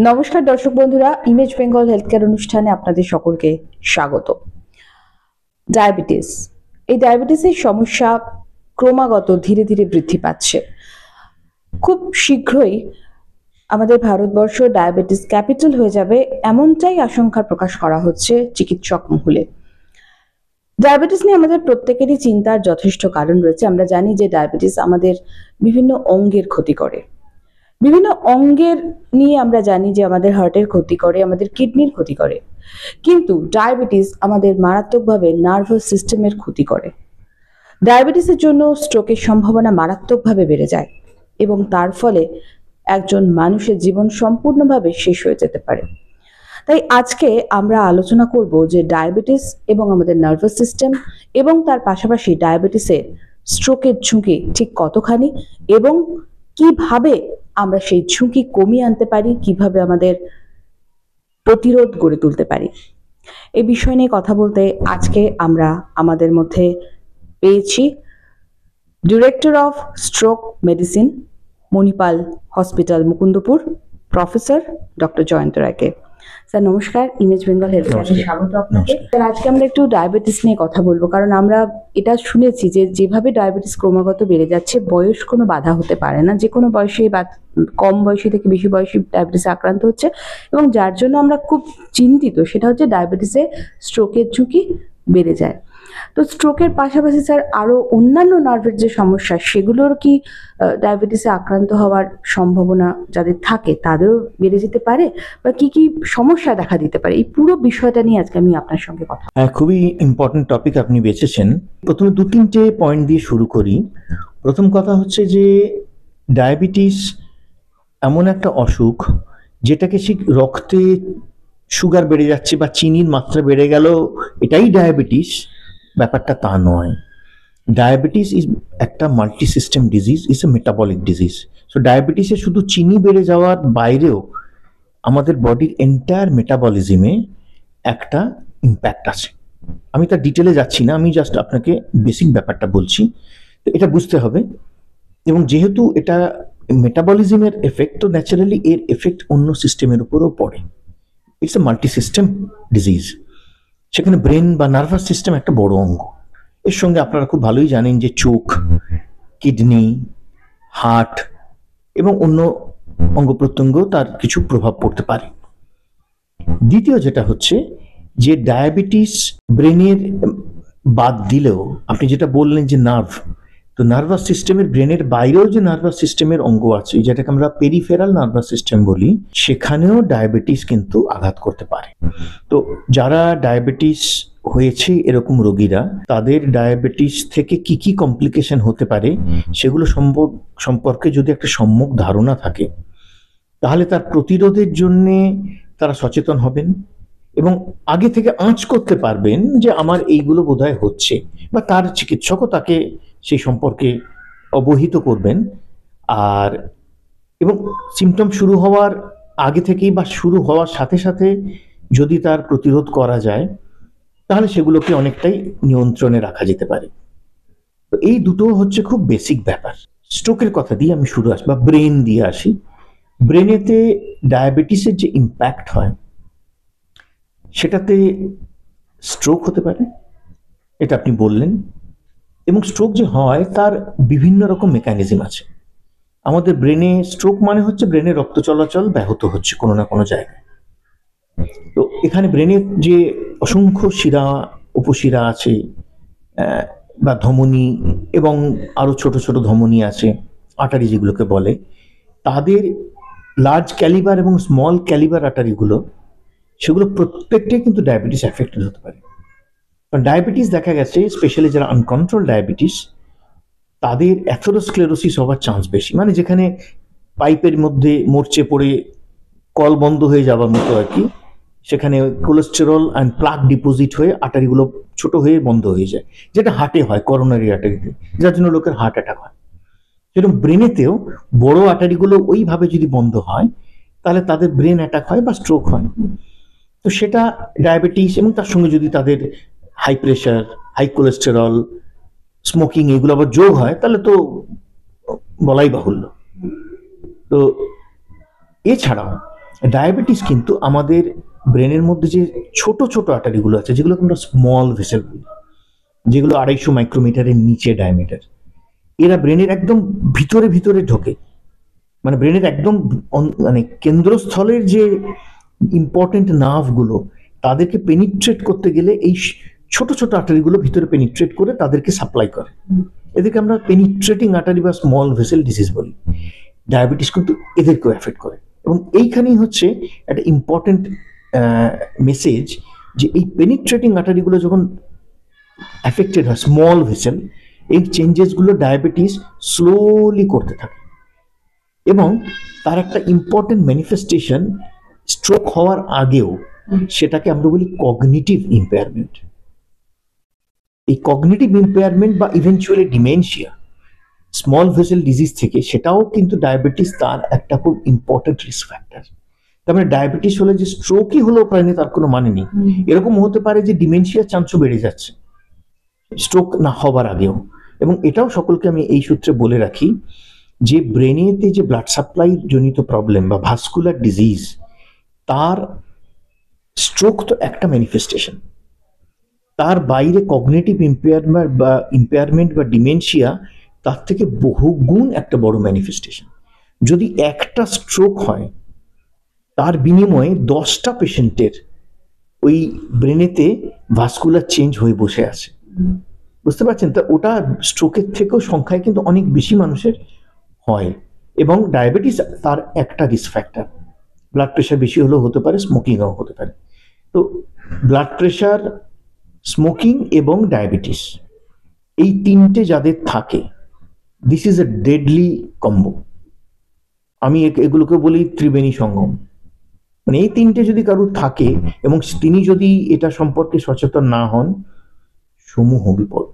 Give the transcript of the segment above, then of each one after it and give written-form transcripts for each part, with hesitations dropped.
নমস্কার দর্শক বন্ধুরা, ইমেজ বেঙ্গল হেলথ কেয়ার অনুষ্ঠানে আপনাদের সকলকে স্বাগত। ডায়াবেটিস, এই ডায়াবেটিসের সমস্যা ক্রমাগত ধীরে ধীরে বৃদ্ধি পাচ্ছে। খুব শীঘ্রই আমাদের ভারতবর্ষ ডায়াবেটিস ক্যাপিটাল হয়ে যাবে এমনটাই আশঙ্কা প্রকাশ করা হচ্ছে চিকিৎসক মহলে। ডায়াবেটিস নিয়ে আমাদের প্রত্যেকেরই চিন্তার যথেষ্ট কারণ রয়েছে। আমরা জানি যে ডায়াবেটিস আমাদের বিভিন্ন অঙ্গের ক্ষতি করে, বিভিন্ন অঙ্গের নিয়ে আমরা জানি যে আমাদের হার্টের ক্ষতি করে, আমাদের কিডনির ক্ষতি করে, কিন্তু ডায়াবেটিস আমাদের মারাত্মকভাবে নার্ভাস সিস্টেমের ক্ষতি করে। ডায়াবেটিসের জন্য স্ট্রোকের সম্ভাবনা মারাত্মকভাবে বেড়ে যায় এবং তার ফলে একজন মানুষের জীবন সম্পূর্ণভাবে শেষ হয়ে যেতে পারে। তাই আজকে আমরা আলোচনা করব যে ডায়াবেটিস এবং আমাদের নার্ভাস সিস্টেম এবং তার পাশাপাশি ডায়াবেটিসের স্ট্রোকের ঝুঁকি ঠিক কতখানি এবং কিভাবে আমরা সেই ঝুঁকি কমিয়ে আনতে পারি, কিভাবে আমাদের প্রতিরোধ গড়ে তুলতে পারি। এই বিষয় নিয়ে কথা বলতে আজকে আমরা আমাদের মধ্যে পেয়েছি director of stroke medicine, Manipal hospital, Mukundapur, professor doctor Jayanta রায়কে। স্যার নমস্কার, ইমেজ বেঙ্গল হেলথ কেয়ারে স্বাগত আপনাকে। স্যার, আজকে আমরা একটু ডায়াবেটিস নিয়ে কথা বলবো, কারণ আমরা এটা শুনেছি যে যেভাবে ডায়াবেটিস ক্রমাগত বেড়ে যাচ্ছে, বয়স কোনো বাধা হতে পারে না। যে কোনো বয়সে বা কম বয়সী থেকে বেশি বয়সী ডায়াবেটিসে আক্রান্ত হচ্ছে, এবং যার জন্য আমরা খুব চিন্তিত সেটা হচ্ছে ডায়াবেটিসে স্ট্রোকের ঝুঁকি বেড়ে যায়। তো স্ট্রোকের পাশাপাশি স্যার আরো অন্যান্য নার্ভের যে সমস্যা, সেগুলোর কি ডায়াবেটিসে আক্রান্ত হওয়ার সম্ভাবনা যাদের থাকে তাদেরও বেড়ে যেতে পারে, বা কি কি সমস্যা দেখা দিতে পারে? এই পুরো বিষয়টা নিয়ে আজকে আমি আপনার সঙ্গে কথা। খুবই ইম্পর্টেন্ট টপিক আপনি বেছেছেন। প্রথমে দু তিনটে পয়েন্ট দিয়ে শুরু করি। প্রথম কথা হচ্ছে যে ডায়াবেটিস এমন একটা অসুখ যেটাকে ঠিক রক্তে সুগার বেড়ে যাচ্ছে বা চিনির মাত্রা বেড়ে গেল এটাই ডায়াবেটিস, ব্যাপারটা তা নয়। ডায়াবেটিস ইজ একটা multi system disease, is a metabolic disease. So ডায়াবেটিসে শুধু চিনি বেড়ে যাওয়ার বাইরেও আমাদের বডির এন্টায়ার মেটাবলিজমে একটা ইম্প্যাক্ট আছে। আমি তার ডিটেলে যাচ্ছি না, আমি জাস্ট আপনাকে বেসিক ব্যাপারটা বলছি। তো এটা বুঝতে হবে, এবং যেহেতু এটা মেটাবলিজমের এফেক্ট, তো ন্যাচারালি এর এফেক্ট অন্য সিস্টেমের উপরও পড়ে। It's a multi system disease. সেখানে ব্রেন বা নার্ভাস সিস্টেম একটা বড় অঙ্গ। এর সঙ্গে আপনারা খুব ভালোই জানেন যে চোখ, কিডনি, হার্ট এবং অন্য অঙ্গ প্রত্যঙ্গ তার কিছু প্রভাব পড়তে পারে। দ্বিতীয় যেটা হচ্ছে যে ডায়াবেটিস ব্রেনের বাদ দিলেও, আপনি যেটা বললেন যে নার্ভ, তো নার্ভাস সিস্টেমের ব্রেনের বাইরেও যে নার্ভাস সিস্টেমের অঙ্গ আছে যেটাকে আমরা পেরিফেরাল নার্ভাস সিস্টেম বলি, সেখানেও ডায়াবেটিস কিন্তু আঘাত করতে পারে। তো যারা ডায়াবেটিস হয়েছে এরকম রোগীরা, তাদের ডায়াবেটিস থেকে কি কি কমপ্লিকেশন হতে পারে সেগুলো সম্পর্কে যদি একটা সম্যক ধারণা থাকে, তাহলে তার প্রতিরোধের জন্যে তারা সচেতন হবেন এবং আগে থেকে আঁচ করতে পারবেন যে আমার এইগুলো বোধহয় হচ্ছে, বা তার চিকিৎসকও তাকে সেই সম্পর্কে অবহিত করবেন। আর এবং সিমটম শুরু হওয়ার আগে থেকেই বা শুরু হওয়ার সাথে সাথে যদি তার প্রতিরোধ করা যায়, তাহলে সেগুলোকে অনেকটাই নিয়ন্ত্রণে রাখা যেতে পারে। তো এই দুটো হচ্ছে খুব বেসিক ব্যাপার। স্ট্রোকের কথা দিয়ে আমি শুরু আসি বা ব্রেন দিয়ে আসি। ব্রেনেতে ডায়াবেটিসের যে ইম্প্যাক্ট হয়, সেটাতে স্ট্রোক হতে পারে, এটা আপনি বললেন। এবং স্ট্রোক যে হয় তার বিভিন্ন রকম মেকানিজম আছে। আমাদের ব্রেনে স্ট্রোক মানে হচ্ছে ব্রেনে রক্ত চলাচল ব্যাহত হচ্ছে কোনো না কোনো জায়গায়। তো এখানে ব্রেনের যে অসংখ্য শিরা, উপশিরা আছে বা ধমনী, এবং আরো ছোট ছোট ধমনী আছে, আর্টারি যেগুলোকে বলে, তাদের লার্জ ক্যালিবার এবং স্মল ক্যালিবার আর্টারিগুলো, সেগুলো প্রত্যেকটাই কিন্তু ডায়াবেটিস অ্যাফেক্টেড হতে পারে। ডায়াবেটিস দেখা গেছে স্পেশালি যারা আনকন্ট্রোল ডায়াবেটিস, তাদের অ্যাথেরোস্ক্লেরোসিস হওয়ার চান্স বেশি। মানে যেখানে পাইপের মধ্যে মরচে পড়ে কল বন্ধ হয়ে যাওয়ার মতো আর কি, সেখানে কোলেস্টেরল অ্যান্ড প্লাক ডিপোজিট হয়ে আর্টারিগুলো ছোট হয়ে বন্ধ হয়ে যায়, যেটা হার্টে হয়, করোনারি আর্টারিতে, যার জন্য লোকের হার্ট অ্যাটাক হয়। সেরকম ব্রেনেতেও বড় আর্টারিগুলো ওইভাবে যদি বন্ধ হয়, তাহলে তাদের ব্রেন অ্যাটাক হয় বা স্ট্রোক হয়। তো সেটা ডায়াবেটিস, এবং তার সঙ্গে যদি তাদের high pressure, high cholesterol, smoking এগুলো আবার যোগ হয়, তাহলে তো বলাই বাহুল্য। তো এছাড়াও ডায়াবেটিস কিন্তু আমাদের ব্রেনের মধ্যে যে ছোট ছোট আর্টারিগুলো আছে, যেগুলো আমরা স্মল ভেসেল বলি, যেগুলো 250 মাইক্রোমিটারের নিচে ডায়ামিটার, এরা ব্রেনের একদম ভিতরে ভিতরে ঢোকে, মানে ব্রেনের একদম মানে কেন্দ্রস্থলের যে ইম্পর্টেন্ট নার্ভগুলো, তাদেরকে পেনিট্রেট করতে গেলে এই ছোট ছোট আর্টারিগুলো ভিতরে পেনিট্রেট করে তাদেরকে সাপ্লাই করে। এদেরকে আমরা পেনিট্রেটিং আর্টারি বা স্মল ভেসেল ডিজিজ বলি। ডায়াবেটিস কিন্তু এদেরকেও এফেক্ট করে, এবং এইখানেই হচ্ছে একটা ইম্পর্টেন্ট মেসেজ, যে এই পেনিট্রেটিং আর্টারিগুলো যখন অ্যাফেক্টেড হয়, স্মল ভেসেল, এই চেঞ্জেসগুলো ডায়াবেটিস স্লোলি করতে থাকে, এবং তার একটা ইম্পর্টেন্ট ম্যানিফেস্টেশন স্ট্রোক হওয়ার আগেও, সেটাকে আমরা বলি কগনিটিভ ইম্পেয়ারমেন্ট। এই কগনিটিভ ইম্পেয়ারমেন্ট বা eventually dementia small vessel disease থেকে, সেটাও কিন্তু ডায়াবেটিস তার একটা খুব ইম্পর্টেন্ট রিস্ক ফ্যাক্টর। তার মানে ডায়াবেটিস হলে যে স্ট্রোকই হলো প্রায় তার কোনো মানে নেই। এরকম হতে পারে যে ডিমেনশিয়ার চান্সও বেড়ে যাচ্ছে স্ট্রোক না হবার আগেও। এবং এটাও সকলকে আমি এই সূত্রে বলে রাখি যে ব্রেনেতে যে ব্লাড সাপ্লাই জনিত প্রবলেম বা ভাস্কুলার ডিজিজ, তার স্ট্রোক তো একটা ম্যানিফেস্টেশন, তার বাইরে কগনিটিভ ইম্পেয়ারমেন্ট বা ডিমেনশিয়া তার থেকে বহুগুণ একটা বড় ম্যানিফেস্টেশন। যদি একটা স্ট্রোক হয়, তার বিনিময়ে 10টা পেশেন্টের ওই ব্রেনেতে ভাস্কুলার চেঞ্জ হয়ে বসে আছে, বুঝতে পারছেন? তা ওটা স্ট্রোকের থেকেও সংখ্যায় কিন্তু অনেক বেশি মানুষের হয়। এবং ডায়াবেটিস তার একটা রিস্ক ফ্যাক্টর। ব্লাড প্রেশার বেশি হলেও হতে পারে, স্মোকিংও হতে পারে। তো ব্লাড প্রেশার, স্মোকিং এবং ডায়াবেটিস, এই তিনটে যাদের থাকে, this is a deadly combo. আমি এগুলোকে বলি ত্রিবেণী সঙ্গম। মানে এই তিনটে যদি কারোর থাকে এবং তিনি যদি এটা সম্পর্কে সচেতন না হন, সমূহ বিপদ।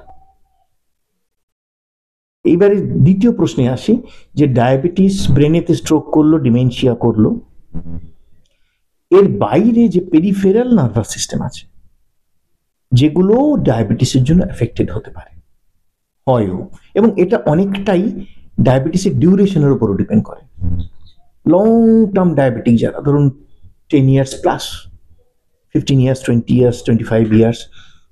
এইবারে দ্বিতীয় প্রশ্নে আসি, যে ডায়াবেটিস ব্রেনেতে স্ট্রোক করলো, ডিমেনশিয়া করলো, এর বাইরে যে পেরিফেরাল নার্ভাস সিস্টেম আছে, যেগুলো ডায়াবেটিসের জন্য এফেক্টেড হতে পারে, হয়ও। এবং এটা অনেকটাই ডায়াবেটিসের ডিউরেশনের উপরও ডিপেন্ড করে। লং টার্ম ডায়াবেটিক যারা, ধরুন 10 years plus, 15 years, 20 years, 25 years,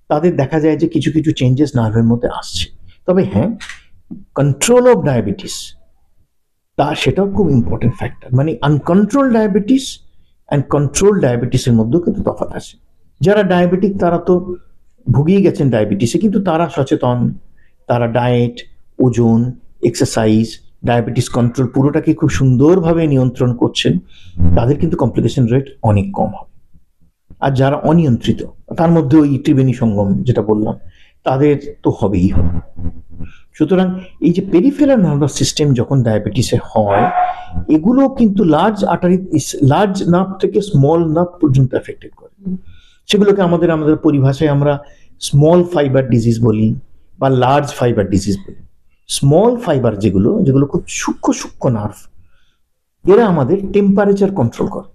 তাদের দেখা যায় যে কিছু কিছু চেঞ্জেস নার্ভের মধ্যে আসছে। তবে হ্যাঁ, কন্ট্রোল অফ ডায়াবেটিস, সেটাও খুব ইম্পর্টেন্ট ফ্যাক্টর। মানে আনকন্ট্রোল ডায়াবেটিস অ্যান্ড কন্ট্রোল ডায়াবেটিসের মধ্যেও কিন্তু তফাৎ আছে। যারা ডায়াবেটিক তারা তো ভুগিয়ে গেছেন ডায়াবেটিসে, কিন্তু তারা সচেতন, তারা ডায়েট, ওজন, এক্সারসাইজ, ডায়াবেটিস কন্ট্রোল পুরোটাকে খুব সুন্দরভাবে নিয়ন্ত্রণ করছেন, তাদের কিন্তু কমপ্লিকেশন রেট অনেক কম হবে। আর যারা অনিয়ন্ত্রিত, তার মধ্যে ওই ত্রিবেণী সঙ্গম যেটা বললাম, তাদের তো হবেই হবে। সুতরাং এই যে পেরিফেরাল নার্ভাস সিস্টেম যখন ডায়াবেটিসে হয়, এগুলো কিন্তু লার্জ আর্টারি, লার্জ নার্ভ থেকে স্মল নার্ভ পর্যন্ত এফেক্টেড করে। সেগুলোকে আমাদের পরিভাষায় আমরা স্মল ফাইবার ডিজিজ বলি বা লার্জ ফাইবার ডিজিজ বলি। স্মল ফাইবার যেগুলো খুব সূক্ষ্ম সূক্ষ্ম নার্ভ, এরা আমাদের টেম্পারেচার কন্ট্রোল করে।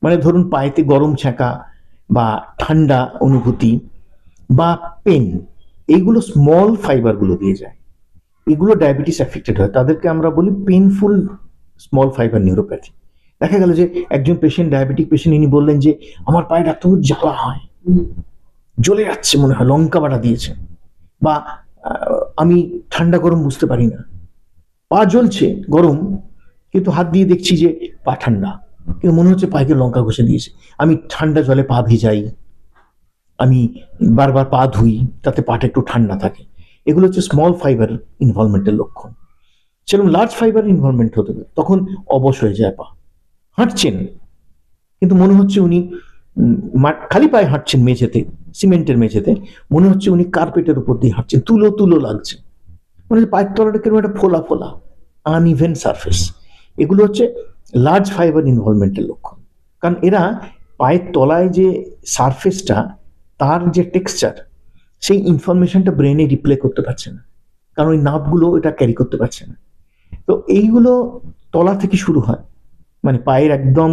মানে ধরুন পায়েতে গরম ছ্যাঁকা বা ঠান্ডা অনুভূতি বা পেন, এইগুলো স্মল ফাইবারগুলো দিয়ে যায়। এগুলো ডায়াবেটিস এফেক্টেড হয়, তাদেরকে আমরা বলি পেইনফুল স্মল ফাইবার নিউরোপ্যাথি। দেখা গেল যে একজন পেশেন্ট, ডায়াবেটিক পেশেন্ট, ইনি বললেন যে আমার পায়ে ডাক্তারবাবু জ্বালা হয়, জ্বলে যাচ্ছে, মনে হয় লঙ্কা বাটা দিয়েছে, বা আমি ঠান্ডা গরম বুঝতে পারি না, পা জ্বলছে গরম, কিন্তু হাত দিয়ে দেখছি যে পা ঠান্ডা, কিন্তু মনে হচ্ছে পায়ে লঙ্কা ঘষে দিয়েছে। আমি ঠান্ডা জলে পা ভিজাই, আমি বারবার পা ধুই, তাতে পাটা একটু ঠান্ডা থাকে। এগুলো হচ্ছে স্মল ফাইবার ইনভলভমেন্টের লক্ষণ। সেরকম লার্জ ফাইবার ইনভলভমেন্ট হতে পারে, তখন অবশ হয়ে যায় পা। হাঁটছেন কিন্তু মনে হচ্ছে উনি খালি পায়ে হাঁটছেন, মেঝেতে, সিমেন্টের মেঝেতে, মনে হচ্ছে উনি কার্পেটের উপর দিয়ে হাঁটছেন, তুলো তুলো লাগছে, মানে পায়ের তলাটা কিরকম একটা ফোলা ফোলা, আনইভেন সারফেস। এগুলো হচ্ছে লার্জ ফাইবার ইনভলভমেন্টের লক্ষণ। কারণ এরা পায়ের তলায় যে সারফেসটা, তার যে টেক্সচার, সেই ইনফরমেশনটা ব্রেনে রিপ্লে করতে পারছে না, কারণ ওই নার্ভগুলো এটা ক্যারি করতে পারছে না। তো এইগুলো তলা থেকে শুরু হয়, মানে পায়ের একদম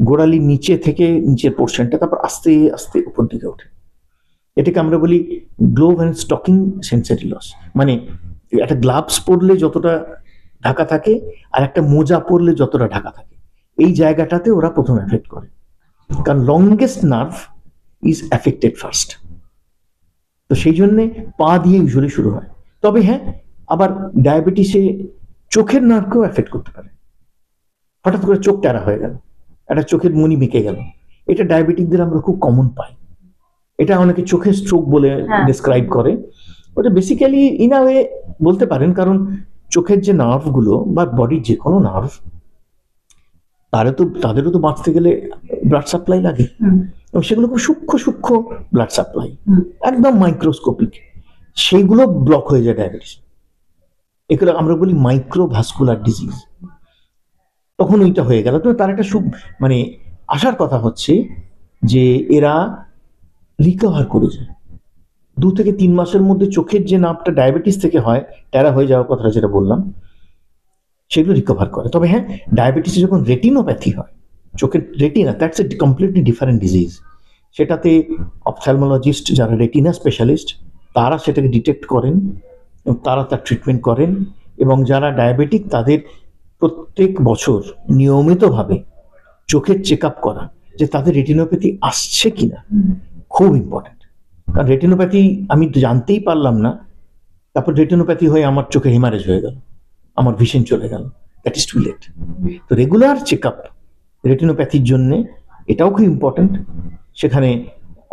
গোড়ালির নিচে থেকে নিচের পোর্শনটা, তারপর আস্তে আস্তে উপর দিকে ওঠে। এটাকে আমরা বলি glove and stocking sensory loss. মানে একটা গ্লাভস পরলে যতটা ঢাকা থাকে আর একটা মোজা পরলে যতটা ঢাকা থাকে, এই জায়গাটাতে ওরা প্রথম এফেক্ট করে, কারণ longest nerve is affected first. তো সেই জন্যে পা দিয়ে ইউজুয়ালি শুরু হয়। তবে হ্যাঁ, আবার ডায়াবেটিসে চোখের নার্ভকেও এফেক্ট করতে পারে। হঠাৎ করে চোখ ট্যারা হয়ে গেল, একটা চোখের মনি বেঁকে গেল, এটা ডায়াবেটিকদের আমরা খুব কমন পাই। এটা অনেকে চোখের স্ট্রোক বলে ডিসক্রাইব করে। ওটা বেসিক্যালি ইন আ ওয়ে বলতে পারেন, কারণ চোখের যে নার্ভগুলো বা বডির যে কোনো নার্ভ, তাদেরও তো বাঁচতে গেলে ব্লাড সাপ্লাই লাগে, এবং সেগুলো খুব সূক্ষ্ম সূক্ষ্ম ব্লাড সাপ্লাই, একদম মাইক্রোস্কোপিক, সেইগুলো ব্লক হয়ে যায় ডায়াবেটিস। এগুলো আমরা বলি মাইক্রোভাস্কুলার ডিজিজ। তখন ওইটা হয়ে গেল। তো তার একটা মানে আসার কথা হচ্ছে যে এরা রিকভার করে যায় 2 থেকে 3 মাসের মধ্যে। চোখের যে নার্ভটা ডায়াবেটিস থেকে হয়, ট্যারা হয়ে যাওয়ার কথাটা যেটা বললাম, সেগুলো রিকভার করে। তবে হ্যাঁ, ডায়াবেটিসে যখন রেটিনোপ্যাথি হয়, চোখের retina, that's a completely different disease. সেটাতে অপথ্যালমোলজিস্ট যারা রেটিনা স্পেশালিস্ট, তারা সেটাকে ডিটেক্ট করেন, তারা তার ট্রিটমেন্ট করেন, এবং যারা ডায়াবেটিক তাদের প্রত্যেক বছর নিয়মিতভাবে চোখের চেক আপ করা, যে তাদের রেটিনোপ্যাথি আসছে কিনা, খুব ইম্পর্টেন্ট। কারণ রেটিনোপ্যাথি আমি জানতেই পারলাম না, তারপর রেটিনোপ্যাথি হয়ে আমার চোখে হেমারেজ হয়ে গেল, আমার ভিশন চলে গেল, দ্যাট ইজ টু লেট। তো রেগুলার চেক আপ রেটিনোপ্যাথির জন্য এটাও খুব ইম্পর্টেন্ট। সেখানে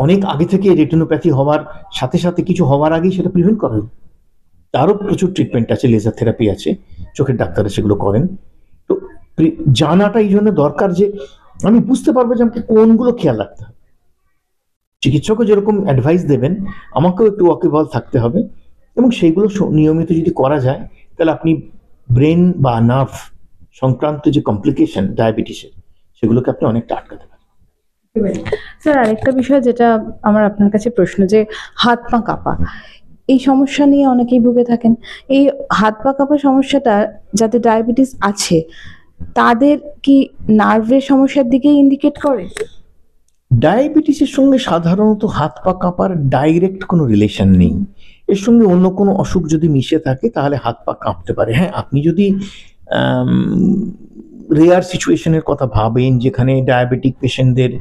অনেক আগে থেকে রেটিনোপ্যাথি হওয়ার সাথে সাথে কিছু হওয়ার আগেই সেটা প্রিভেন্ট করা যায়। তারও প্রচুর ট্রিটমেন্ট আছে, লেজার থেরাপি আছে, চোখের ডাক্তাররা সেগুলো করেন। তো জানাটা এই জন্য দরকার যে আমি বুঝতে পারবো যে আমাকে কোনগুলো খেয়াল রাখতে হবে। চিকিৎসকও যেরকম অ্যাডভাইস দেবেন, আমাকেও একটু ওয়াকিবহাল থাকতে হবে, এবং সেইগুলো নিয়মিত যদি করা যায়, তাহলে আপনি ব্রেন বা নার্ভ সংক্রান্ত যে কমপ্লিকেশন ডায়াবেটিসের, সেগুলোকে আপনি অনেকটা আটকাতে পারেন। স্যার, আরেকটা বিষয় যেটা আমার আপনার কাছে প্রশ্ন, যে হাত পা কাঁপা, এই সমস্যা নিয়ে অনেকেই ভুগে থাকেন। এই হাত পা কাঁপা সমস্যাটা যাদের ডায়াবেটিস আছে, তাদের কি নার্ভের সমস্যার দিকে ইন্ডিকেট করে? ডায়াবেটিসের সঙ্গে সাধারণত হাত পা কাঁপার ডাইরেক্ট কোনো রিলেশন নেই। এর সঙ্গে অন্য কোনো অসুখ যদি মিশে থাকে তাহলে হাত পা কাঁপতে পারে। হ্যাঁ, আপনি যদি রেয়ার সিচুয়েশনের কথা ভাবেন, যেখানে ডায়াবেটিক পেশেন্টদের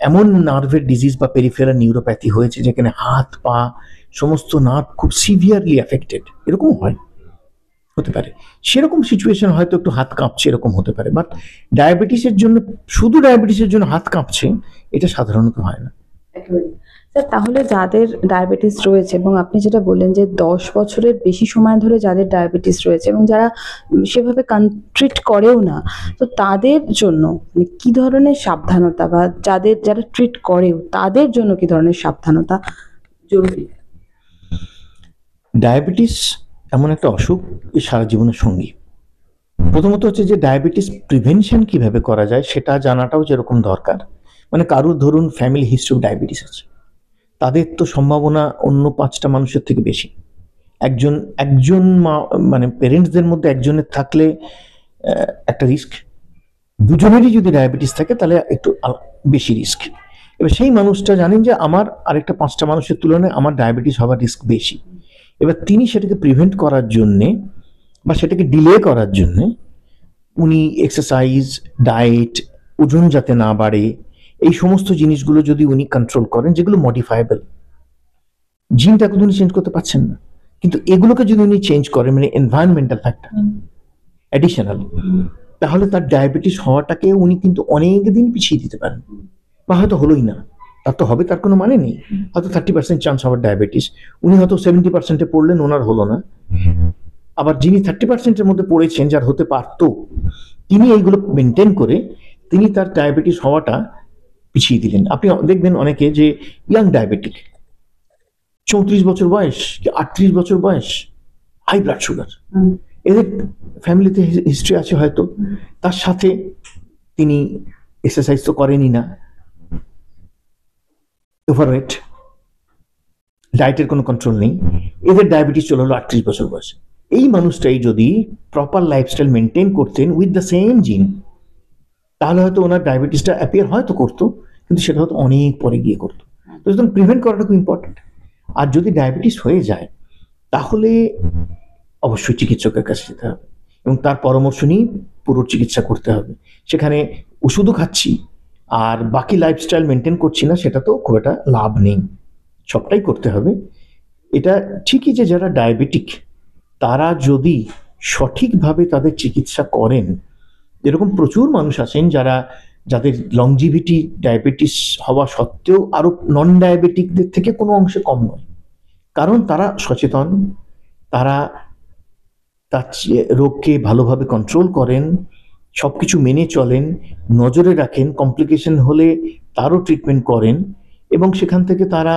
এমন নার্ভের ডিজিজ বা পেরিফেরাল নিউরোপ্যাথি হয়েছে যেখানে হাত পা সমস্ত নার্ভ খুব সিভিয়ারলি অ্যাফেক্টেড, এরকম হতে পারে, সেরকম সিচুয়েশন হয়তো একটু হাত কাঁপছে, এরকম হতে পারে। বাট ডায়াবেটিসের জন্য, শুধু ডায়াবেটিসের জন্য হাত কাঁপছে, এটা সাধারণত হয় না। স্যার, তাহলে যাদের ডায়াবেটিস রয়েছে, এবং আপনি যেটা বললেন যে 10 বছরের বেশি সময় ধরে যাদের ডায়াবেটিস রয়েছে এবং যারা সেভাবে ট্রিট করেও না, তো তাদের জন্য মানে কি ধরনের সাবধানতা, বা যারা ট্রিট করেও তাদের জন্য কি ধরনের সাবধানতা জরুরি? ডায়াবেটিস এমন একটা অসুখ, এই সারা জীবনের সঙ্গী। প্রথমত হচ্ছে যে ডায়াবেটিস প্রিভেনশন কিভাবে করা যায় সেটা জানাটাও যেরকম দরকার। মানে কারোর ধরুন ফ্যামিলি হিস্ট্রি অফ ডায়াবেটিস আছে, তাদের তো সম্ভাবনা অন্য 5টা মানুষের থেকে বেশি। একজন মানে পেরেন্টসদের মধ্যে একজনের থাকলে একটা রিস্ক, দুজনেরই যদি ডায়াবেটিস থাকে তাহলে একটু বেশি রিস্ক। এবার সেই মানুষটা জানেন যে আমার আরেকটা 5টা মানুষের তুলনায় আমার ডায়াবেটিস হওয়ার রিস্ক বেশি। এবার তিনি সেটাকে প্রিভেন্ট করার জন্যে বা সেটাকে ডিলে করার জন্যে উনি এক্সারসাইজ, ডায়েট, ওজন যাতে না বাড়ে, এই সমস্ত জিনিসগুলো যদি উনি কন্ট্রোল করেন, যেগুলো মডিফায়েবল, জিনটাকে উনি চেঞ্জ করতে পারছেন না, কিন্তু এগুলোকে যদি উনি চেঞ্জ করেন, মানে এনভায়রনমেন্টাল ফ্যাক্টর অ্যাডিশনাল, তাহলে তার ডায়াবেটিস হওয়াটাকে উনি কিন্তু অনেক দিন পিছিয়ে দিতে পারেন। বা হয়তো হলোই না, তার তো হবে, তার কোনো মানে নেই। হয়তো 30% চান্স হওয়ার ডায়াবেটিস, উনি হয়তো 70%-এ পড়লেন, ওনার হলো না। আবার যিনি 30%-এর মধ্যে পড়েছেন, যার হতে পারতো, তিনি এইগুলো মেনটেন করে তিনি তার ডায়াবেটিস হওয়াটা পিছিয়ে দিলেন। আপনি দেখবেন অনেকে যে ইয়াং ডায়াবেটিক, 34 বছর বয়স কি 38 বছর বয়স, হাই ব্লাড সুগার, এদের ফ্যামিলিতে হিস্ট্রি আছে হয়তো, তার সাথে তিনি এক্সারসাইজ তো করেনই না, ওভারওয়েট, ডায়েটের কোনো কন্ট্রোল নেই, এদের ডায়াবেটিস চলে হলো 38 বছর বয়সে। এই মানুষটাই যদি প্রপার লাইফস্টাইল মেনটেন করতেন উইথ দ্য সেম জিন, তাহলে হয়তো ওনার ডায়াবেটিসটা অ্যাপিয়ার হয়তো করতো, কিন্তু সেটা হয়তো অনেক পরে গিয়ে করতো। তো সুতরাং প্রিভেন্ট করাটা খুব ইম্পর্টেন্ট। আর যদি ডায়াবেটিস হয়ে যায় তাহলে অবশ্যই চিকিৎসকের কাছে যেতে হবে। এবং তার পরামর্শ নিয়ে পুরো চিকিৎসা করতে হবে। সেখানে ওষুধও খাচ্ছি আর বাকি লাইফস্টাইল মেনটেন করছি না, সেটা তো খুব একটা লাভ নেই। সবটাই করতে হবে। এটা ঠিকই যে যারা ডায়াবেটিক তারা যদি সঠিকভাবে তাদের চিকিৎসা করেন, এরকম প্রচুর মানুষ আছেন যাদের লংজিভিটি ডায়াবেটিস হওয়া সত্ত্বেও আরো নন ডায়াবেটিকদের থেকে কোনো অংশে কম নয়, কারণ তারা সচেতন, তারা তার রোগকে ভালোভাবে কন্ট্রোল করেন, সবকিছু মেনে চলেন, নজরে রাখেন, কমপ্লিকেশন হলে তারও ট্রিটমেন্ট করেন এবং সেখান থেকে তারা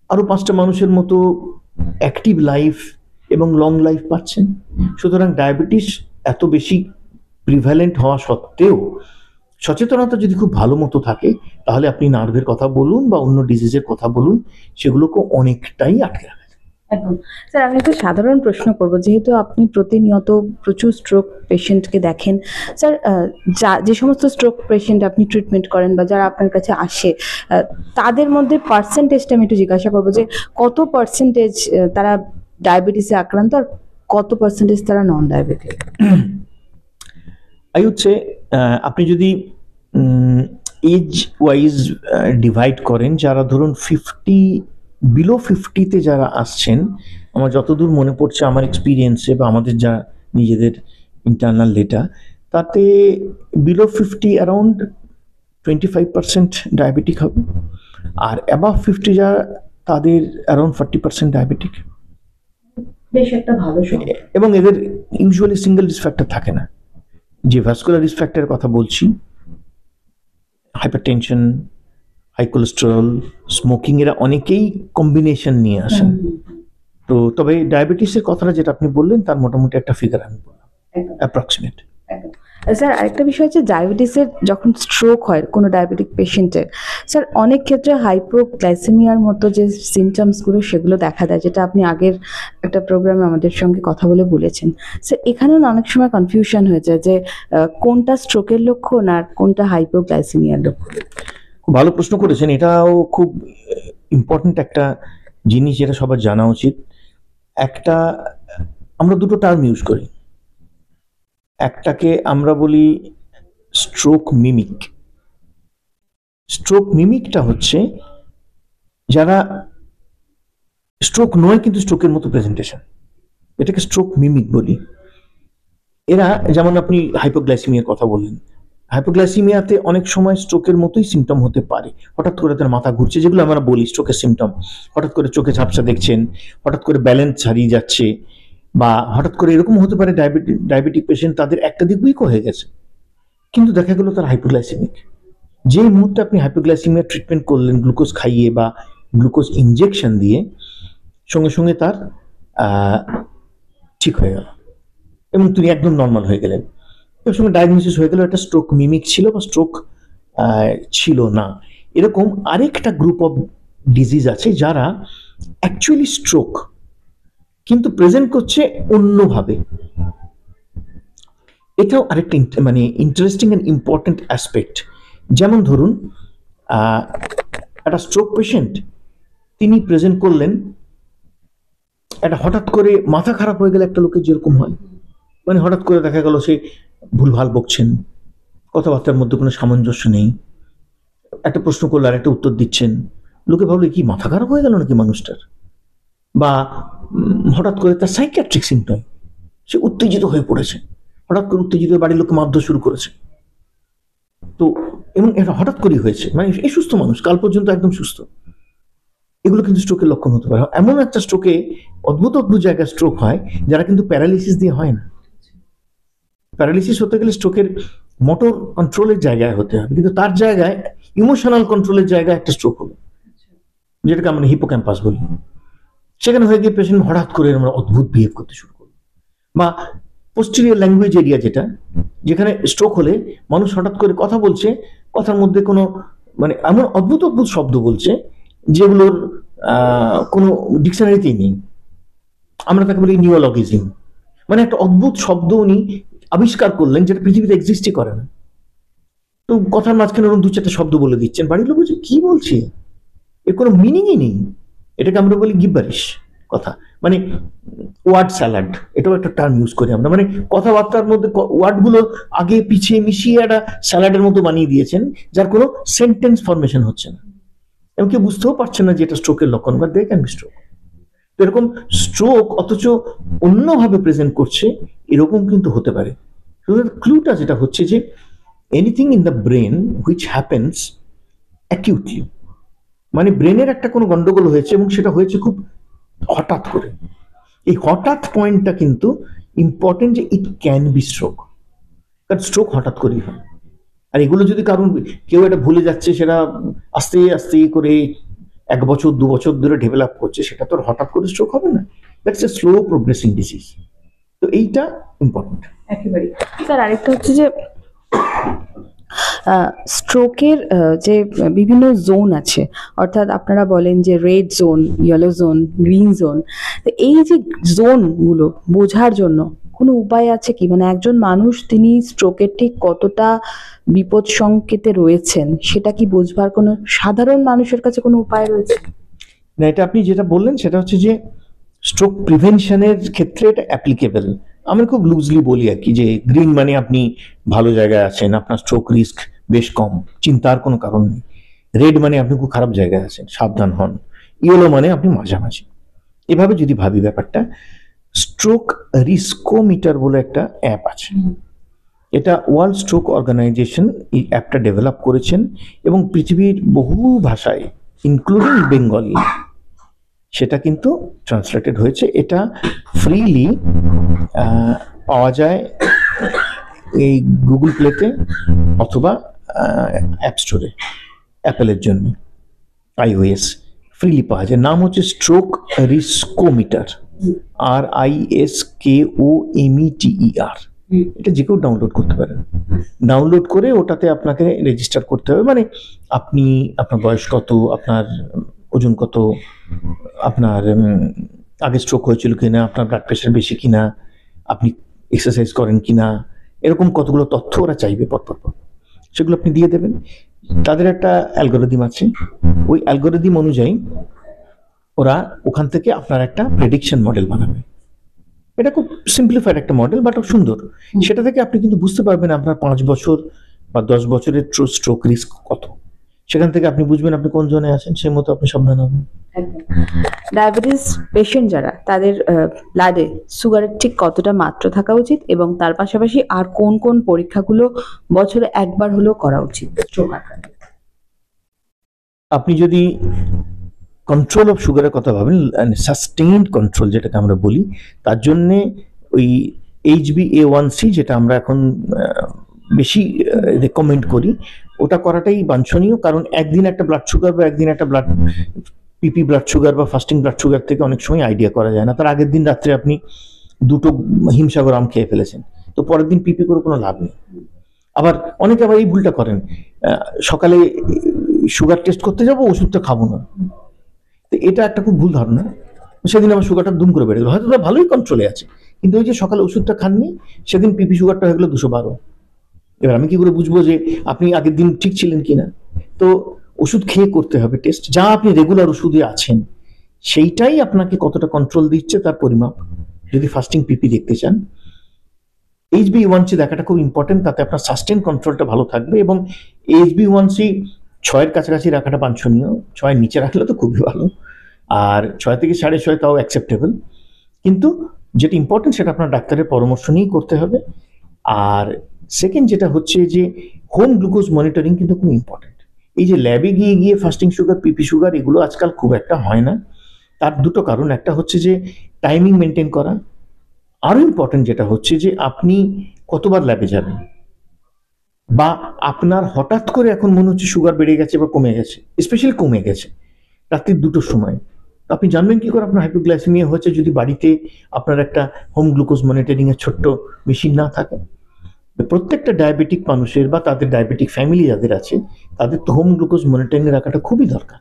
আরো 5টা মানুষের মতো অ্যাক্টিভ লাইফ এবং লং লাইফ পাচ্ছেন। সুতরাং ডায়াবেটিস এত বেশি প্রিভ্যালেন্ট হওয়া সত্ত্বেও সচেতনতা যদি খুব ভালো মতো থাকে, তাহলে আপনি নার্ভের কথা বলুন বা অন্য ডিজিজের কথা বলুন, সেগুলোকে অনেকটাই আটকে রাখা যায়। একদম। স্যার, আমি একটা সাধারণ প্রশ্ন করব, যেহেতু আপনি প্রতিনিয়ত প্রচুর স্ট্রোক পেশেন্টকে দেখেন স্যার, যে সমস্ত স্ট্রোক পেশেন্ট আপনি ট্রিটমেন্ট করেন বা যারা আপনার কাছে আসে, তাদের মধ্যে পার্সেন্টেজটা আমি একটু জিজ্ঞাসা করবো যে কত পার্সেন্টেজ তারা ডায়াবেটিসে আক্রান্ত আর কত পার্সেন্টেজ তারা non diabetic? I would say আপনি যদি এজ ওয়াইজ ডিভাইড করেন, যারা ধরুন বিলো 50-তে যারা আসছেন, আমার যতদূর মনে পড়ছে আমার এক্সপিরিয়েন্সে বা আমাদের যা নিজেদের ইন্টারনাল ডেটা, তাতে বিলো 50 অ্যারাউন্ড 25% ডায়াবেটিক হবে, আর অ্যাবাভ 50 যারা তাদের অ্যারাউন্ড 40% ডায়াবেটিক। বেশ একটা ভালো সংখ্যা। এবং এদের ইউজুয়ালি সিঙ্গেল রিস্ক ফ্যাক্টর থাকে না। যে ভাস্কুলার রিস্ক ফ্যাক্টরের কথা বলছি, হাইপারটেনশন, হাই কোলেস্টেরল, স্মোকিং, এরা অনেকেই কম্বিনেশন নিয়ে আসেন। তো তবে ডায়াবেটিসের কথাটা যেটা আপনি বললেন, তার মোটামুটি একটা ফিগার আমি বললাম, অ্যাপ্রক্সিমেট। স্যার, আরেকটা বিষয় হচ্ছে ডায়াবেটিসের যখন স্ট্রোক হয় কোনো ডায়াবেটিক পেশেন্টের, স্যার অনেক ক্ষেত্রে হাইপোগ্লাইসেমিয়ার মতো যে সিমটমসগুলো সেগুলো দেখা দেয়, যেটা আপনি আগের একটা প্রোগ্রামে আমাদের সঙ্গে কথা বলে বলেছেন। স্যার, এখানেও না অনেক সময় কনফিউশন হয়ে যায় যে কোনটা স্ট্রোকের লক্ষণ আর কোনটা হাইপোগ্লাইসেমিয়ার লক্ষণ। খুব ভালো প্রশ্ন করেছেন, এটাও খুব ইম্পর্টেন্ট একটা জিনিস যেটা সবার জানা উচিত। আমরা দুটো টার্ম ইউজ করি, একটাকে আমরা বলি স্ট্রোক মিমিক। স্ট্রোক মিমিকটা হচ্ছে যারা স্ট্রোক নয় কিন্তু স্ট্রোকের মতো প্রেজেন্টেশন, এটাকে স্ট্রোক মিমিক বলি। এরা যেমন আপনি হাইপোগ্লাইসেমিয়ার কথা বললেন, হাইপোগ্লাইসেমিয়াতে অনেক সময় স্ট্রোকের মতোই সিমটম হতে পারে। হঠাৎ করে তার মাথা ঘুরছে, যেগুলো আমরা বলি স্ট্রোকের সিমটম। হঠাৎ করে চোখে ঝাপসা দেখছেন, হঠাৎ করে ব্যালেন্স হারিয়ে যাচ্ছে, বা হঠাৎ করে এরকম হতে পারে ডায়াবেটিক পেশেন্ট তাদের একটা দিক উইকও হয়ে গেছে, কিন্তু দেখা গেল তার হাইপোগ্লাইসেমিক। যে মুহূর্তে আপনি হাইপোগ্লাইসেমিয়ার ট্রিটমেন্ট করলেন গ্লুকোজ খাইয়ে বা গ্লুকোজ ইনজেকশন দিয়ে, সঙ্গে সঙ্গে তার ঠিক হয়ে গেল এবং তিনি একদম নর্মাল হয়ে গেলেন। এর সঙ্গে ডায়াগনোসিস হয়ে গেল এটা স্ট্রোক মিমিক ছিল বা স্ট্রোক ছিল না। এরকম আরেকটা গ্রুপ অফ ডিজিজ আছে যারা অ্যাকচুয়ালি স্ট্রোক কিন্তু প্রেজেন্ট করছে অন্যভাবে। এটাও আরেকটা মানে ইন্টারেস্টিং অ্যান্ড ইম্পর্টেন্ট অ্যাসপেক্ট। যেমন ধরুন একটা স্ট্রোক পেশেন্ট, তিনি প্রেজেন্ট করলেন একটা হঠাৎ করে মাথা খারাপ হয়ে গেলে একটা লোকের যেরকম হয়, মানে হঠাৎ করে দেখা গেল সে ভুলভাল বকছেন, কথাবার্তার মধ্যে কোনো সামঞ্জস্য নেই, একটা প্রশ্ন করলে আর একটা উত্তর দিচ্ছেন, লোকে ভাবলে কি মাথা খারাপ হয়ে গেল নাকি মানুষটার। বা হঠাৎ করে তার সাইকিয়াট্রিক সিমটম, সে উত্তেজিত হয়ে পড়েছে, হঠাৎ করে উত্তেজিত বাড়ির লোককে মারধর শুরু করেছে। তো এবং এটা হঠাৎ করেই হয়েছে, মানে এই সুস্থ মানুষ, কাল পর্যন্ত একদম সুস্থ, এগুলো কিন্তু স্ট্রোকের লক্ষণ হতে পারে। এমন একটা স্ট্রোকে অদ্ভুত অদ্ভুত জায়গায় স্ট্রোক হয় যারা কিন্তু প্যারালিসিস দিয়ে হয় না। প্যারালিসিস হতে গেলে স্ট্রোকের মোটর কন্ট্রোলের জায়গায় হতে হবে, কিন্তু তার জায়গায় ইমোশনাল কন্ট্রোলের জায়গায় একটা স্ট্রোক হলো, যেটাকে আমরা হিপোক্যাম্পাস বলি। সেখানে হয়ে গিয়ে পেশেন্ট হঠাৎ করে আমরা অদ্ভুত বিহেভ করতে শুরু করলো। বা পোস্টেরিয়র ল্যাঙ্গুয়েজ এরিয়া, যেখানে স্ট্রোক হলে মানুষ হঠাৎ করে কথা বলছে, কথার মধ্যে কোনো মানে এমন অদ্ভুত অদ্ভুত শব্দ বলছে যেগুলোর কোনো ডিকশনারিতেই নেই। আমরা তাকে বলি নিওলজিজম, মানে একটা অদ্ভুত শব্দ উনি আবিষ্কার করলেন যেটা পৃথিবীতে এক্সিস্টই করে না। তো কথার মাঝখানে ওরকম 2-4টা শব্দ বলে দিচ্ছেন, বাড়ির লোক বলছে কি বলছে, এর কোনো মিনিংই নেই। এটাকে আমরা বলি গিব্বারিশ কথা, মানে ওয়ার্ড স্যালাড, এটাও একটা টার্ম ইউজ করি আমরা, মানে কথাবার্তার মধ্যে ওয়ার্ডগুলো আগে পিছিয়ে মিশিয়ে একটা স্যালাডের মতো বানিয়ে দিয়েছেন, যার কোনো সেন্টেন্স ফরমেশন হচ্ছে না এবং কেউ বুঝতেও পারছে না যে এটা স্ট্রোকের লক্ষণ, বা দে ক্যান বি স্ট্রোক। এরকম স্ট্রোক অথচ অন্যভাবে প্রেজেন্ট করছে, এরকম কিন্তু হতে পারে। ক্লুটা যেটা হচ্ছে যে anything in the brain which happens acutely, মানে ব্রেনের একটা কোনো গন্ডগোল হয়েছে এবং সেটা হয়েছে খুব হঠাৎ করে। এই হঠাৎ পয়েন্টটা কিন্তু ইম্পর্টেন্ট, যে ইট ক্যান বি স্ট্রোক, কারণ স্ট্রোক হঠাৎ করেই হয়। আর এগুলো যদি কারণ কেউ এটা ভুলে যাচ্ছে, সেটা আস্তে আস্তে করে 1 বছর 2 বছর ধরে ডেভেলপ করছে, সেটা তো হঠাৎ করে স্ট্রোক হবে না, that's a slow progressing disease. তো এইটা ইম্পর্টেন্ট একেবারে। স্যার আরেকটা হচ্ছে যে স্ট্রোকের যে বিভিন্ন জোন আছে, অর্থাৎ আপনারা বলেন যে red zone, yellow zone, green zone, তো এই যে জোনগুলো বোঝার জন্য কোনো উপায় আছে কি? মানে একজন মানুষ তিনি স্ট্রোকের ঠিক কতটা বিপদ সংকেতে রয়েছেন সেটা কি বুঝবার কোনো সাধারণ মানুষের কাছে কোনো উপায় রয়েছে? না, এটা আপনি যেটা বললেন সেটা হচ্ছে যে স্ট্রোক প্রিভেনশনের ক্ষেত্রে এটা অ্যাপ্লিকেবল। আমরা খুব লুজলি বলি আর কি, যে গ্রিন মানে আপনি ভালো জায়গায় আছেন, আপনার স্ট্রোক রিস্ক বেশ কম, চিন্তার কোনো কারণ নেই। রেড মানে আপনি খুব খারাপ জায়গায় আছেন, সাবধান হন। ইয়েলো মানে আপনি মাঝামাঝি। এভাবে যদি ভাবি ব্যাপারটা, স্ট্রোক রিস্কোমিটার বলে একটা অ্যাপ আছে, এটা ওয়ার্ল্ড স্ট্রোক অর্গানাইজেশন এই অ্যাপটা ডেভেলপ করেছেন এবং পৃথিবীর বহু ভাষায় ইনক্লুডিং বেঙ্গলি সেটা কিন্তু ট্রান্সলেটেড হয়েছে। এটা ফ্রিলি পাওয়া যায় এই গুগল প্লেতে অথবা অ্যাপ স্টোরে, অ্যাপেলের জন্য iOS ফ্রিলি পাওয়া যায়। নাম হচ্ছে স্ট্রোক রিস্কোমিটার, RISKOMETER। এটা যে কেউ ডাউনলোড করতে পারেন। ডাউনলোড করে ওটাতে আপনাকে রেজিস্টার করতে হবে, মানে আপনি, আপনার বয়স কত, আপনার ওজন কত, আপনার আগে স্ট্রোক হয়েছিল কিনা, আপনার ব্লাড প্রেশার বেশি কিনা, আপনি এক্সারসাইজ করেন কিনা, এরকম কতগুলো তথ্য ওরা চাইবে পরপর, সেগুলো আপনি দিয়ে দেবেন। তাদের একটা অ্যালগোরিদম আছে, ওই অ্যালগোরিদম অনুযায়ী ওরা ওখান থেকে আপনার একটা প্রেডিকশন মডেল বানাবে। এটা খুব সিম্পলিফাইড একটা মডেল, বাট সুন্দর। সেটা থেকে আপনি কিন্তু বুঝতে পারবেন আপনার 5 বছর বা 10 বছরের স্ট্রোক রিস্ক কত। সেখান থেকে আপনি বুঝবেন আপনি কোন জোনে আছেন, সেই মতো আপনি সাবধান হবেন। ডায়াবেটিস পেশেন্ট যারা, তাদের ব্লাডে সুগারের ঠিক কতটা মাত্রা থাকা উচিত, এবং তার পাশাপাশি আর কোন কোন পরীক্ষাগুলো বছরে একবার হলেও করা উচিত স্ট্রোক আক্রান্ত? আপনি যদি কন্ট্রোল অফ সুগারের কথা ভাবেন, সাস্টেইনড কন্ট্রোল যেটাকে আমরা বলি, তার জন্যে ওই HbA1c যেটা আমরা এখন বেশি রেকমেন্ড করি, ওটা করাটাই বাঞ্ছনীয়। কারণ একদিন একটা ব্লাড সুগার বা একদিন একটা পিপি ব্লাড সুগার বা ফাস্টিং ব্লাড সুগার থেকে অনেক সময় আইডিয়া করা যায় না। তার আগের দিন রাত্রে আপনি 2টো হিমসাগর আম খেয়ে ফেলেছেন, তো পরের দিন পিপি করে কোনো লাভ নেই। আবার অনেকে আবার এই ভুলটা করেন, সকালে সুগার টেস্ট করতে যাবো, ওষুধটা খাবো না। তো এটা একটা খুব ভুল ধারণা। সেদিন আমার সুগারটা দুম করে বেড়ে গেলো, হয়তো তারা ভালোই কন্ট্রোলে আছে, কিন্তু ওই যে সকালে ওষুধটা খাননি, সেদিন পিপি সুগারটা হয়ে গেলো 212। এবার আমি কি করে বুঝবো যে আপনি আগের দিন ঠিক ছিলেন কিনা? তো ওষুধ খেয়ে করতে হবে টেস্ট, যা আপনি রেগুলার ওষুধে আছেন সেইটাই আপনাকে কতটা কন্ট্রোল দিচ্ছে তার পরিমাপ, যদি ফাস্টিং পিপি দেখতে চান। HbA1c দেখাটা খুব ইম্পর্টেন্ট, তাতে আপনার সাস্টেন কন্ট্রোলটা ভালো থাকবে। এবং HbA1c 6-এর কাছাকাছি রাখাটা বাঞ্ছনীয়, 6-এর নিচে রাখলে তো খুবই ভালো, আর 6 থেকে 6.5 তাও অ্যাকসেপ্টেবল। কিন্তু যেটা ইম্পর্টেন্ট সেটা আপনার ডাক্তারের পরামর্শ নিয়েই করতে হবে। আর সেকেন্ড যেটা হচ্ছে যে হোম গ্লুকোজ মনিটরিং কিন্তু খুব ইম্পর্টেন্ট। এই যে ল্যাবে গিয়ে গিয়ে ফাস্টিং সুগার, পিপি সুগার এগুলো আজকাল খুব একটা হয় না। তার 2টো কারণ, একটা হচ্ছে যে টাইমিং মেনটেন করা, আরো ইম্পর্টেন্ট যেটা হচ্ছে যে আপনি কতবার ল্যাবে যাবেন, বা আপনার হঠাৎ করে এখন মনে হচ্ছে সুগার বেড়ে গেছে বা কমে গেছে, স্পেশালি কমে গেছে রাত্রির 2টোর সময়, আপনি জানবেন কি করে আপনার হাইপোগ্লাইসেমিয়া হয়েছে যদি বাড়িতে আপনার একটা হোম গ্লুকোজ মনিটরিং এর ছোট্ট মেশিন না থাকে? প্রত্যেকটা ডায়াবেটিক মানুষের বা তাদের ডায়াবেটিক ফ্যামিলি যাদের আছে, তাদের তো হোম গ্লুকোজ মনিটরিং রাখাটা খুবই দরকার।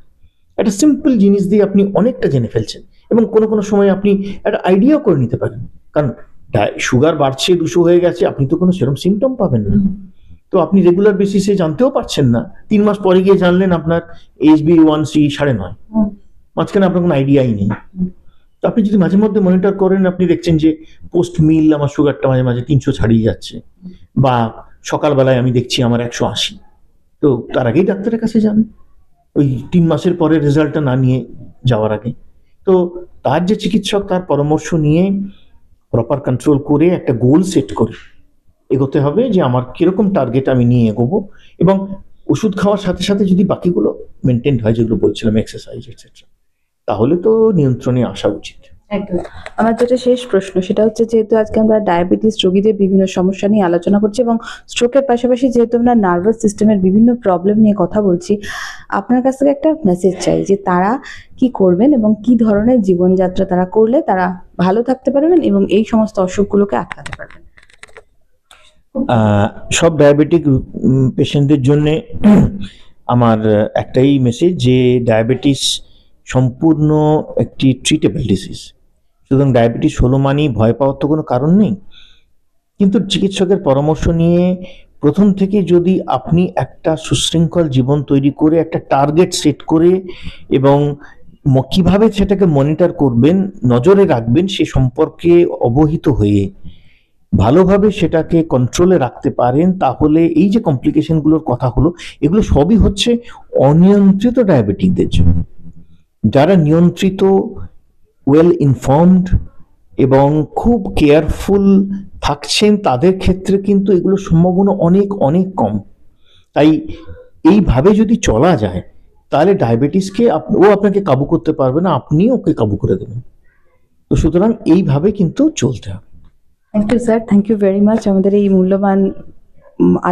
একটা সিম্পল জিনিস দিয়ে আপনি অনেকটা জেনে ফেলছেন, এবং কোনো কোনো সময় আপনি একটা আইডিয়াও করে নিতে পারেন। কারণ সুগার বাড়ছে, 200 হয়ে গেছে, আপনি তো কোনো সেরকম সিমটম পাবেন না, তো আপনি রেগুলার বেসিসে জানতেও পারছেন না। 3 মাস পরে গিয়ে জানলেন আপনার HbA1c 9.5, মাঝখানে আপনার কোনো আইডিয়াই নেই। তো আপনি যদি মাঝে মধ্যে মনিটর করেন, আপনি দেখছেন যে পোস্ট মিল আমার সুগারটা মাঝে মাঝে 300 ছাড়িয়ে যাচ্ছে, বা সকালবেলায় আমি দেখছি আমার 180। তো তার আগেই ডাক্তারের কাছে যান, ওই 3 মাসের পরে রেজাল্টটা না নিয়ে যাওয়ার আগে। তো তার যে চিকিৎসক, তার পরামর্শ নিয়ে প্রপার কন্ট্রোল করে একটা গোল সেট করে এগোতে হবে, যে আমার কিরকম টার্গেট আমি নিয়ে এগোবো, এবং ওষুধ খাওয়ার সাথে সাথে যদি বাকিগুলো মেনটেন হয়, যেগুলো বলছিলাম, এক্সারসাইজ এটসেট্রা, তাহলে তো নিয়ন্ত্রণে আসা উচিত। একদম। আমার যেটা শেষ প্রশ্ন সেটা হচ্ছে, যেহেতু আজকে আমরা ডায়াবেটিস রোগীদের বিভিন্ন সমস্যা নিয়ে আলোচনা করছি এবং স্ট্রোকের পাশাপাশি যেহেতু আমরা নার্ভাস সিস্টেমের বিভিন্ন প্রবলেম নিয়ে কথা বলছি, আপনার কাছ থেকে একটা মেসেজ চাই যে তারা কি করবেন এবং কি ধরনের জীবনযাত্রা তারা করলে তারা ভালো থাকতে পারবেন এবং এই সমস্ত অসুখগুলোকে আটকাতে পারবেন। সব ডায়াবেটিক পেশেন্টদের জন্য আমার একটাই মেসেজ, যে ডায়াবেটিস সম্পূর্ণ একটি ট্রিটেবল ডিজিজ। সুতরাং ডায়াবেটিস হলো মানেই ভয় পাওয়ার তো কোনো কারণ নেই, কিন্তু চিকিৎসকের পরামর্শ নিয়ে প্রথম থেকে যদি আপনি একটা সুশৃঙ্খল জীবন তৈরি করে একটা টার্গেট সেট করে এবং কিভাবে সেটাকে মনিটর করবেন, নজরে রাখবেন, সে সম্পর্কে অবহিত হয়ে ভালোভাবে সেটাকে কন্ট্রোলে রাখতে পারেন, তাহলে এই যে কমপ্লিকেশনগুলোর কথা হলো, এগুলো সবই হচ্ছে অনিয়ন্ত্রিত ডায়াবেটিকদের জন্য। যারা নিয়ন্ত্রিত, ওয়েল ইনফর্মড এবং খুব কেয়ারফুল থাকছেন, তাদের ক্ষেত্রে কিন্তু এগুলোর সম্ভাবনা অনেক অনেক কম। তাই এইভাবে যদি চলা যায়, তাহলে ডায়াবেটিসকে ও আপনাকে কাবু করতে পারবে না, আপনি ওকে কাবু করে দেবেন। তো সুতরাং এইভাবে কিন্তু চলতে হবে। Thank you sir, thank you very much আমাদের এই মূল্যবান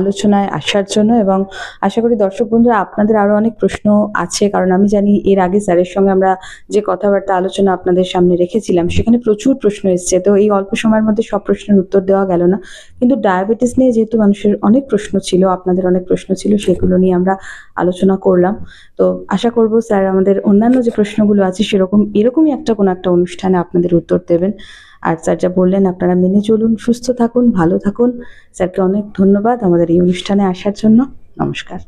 আলোচনায় আসার জন্য। এবং আশা করি দর্শক বন্ধুরা আপনাদের আরো অনেক প্রশ্ন আছে, কারণ আমি জানি এর আগে স্যারের সঙ্গে আমরা যে কথাবার্তা আলোচনা আপনাদের সামনে রেখেছিলাম সেখানে প্রচুর প্রশ্ন এসেছে। তো এই অল্প সময়ের মধ্যে সব প্রশ্নের উত্তর দেওয়া গেল না, কিন্তু ডায়াবেটিস নিয়ে যেহেতু মানুষের অনেক প্রশ্ন ছিল, আপনাদের অনেক প্রশ্ন ছিল, সেগুলো নিয়ে আমরা আলোচনা করলাম। তো আশা করব স্যার আমাদের অন্যান্য যে প্রশ্নগুলো আছে এরকমই কোনো একটা অনুষ্ঠানে আপনাদের উত্তর দেবেন। আর স্যার যা বললেন আপনারা মেনে চলুন, সুস্থ থাকুন, ভালো থাকুন। স্যারকে অনেক ধন্যবাদ আমাদের এই অনুষ্ঠানে আসার জন্য। নমস্কার।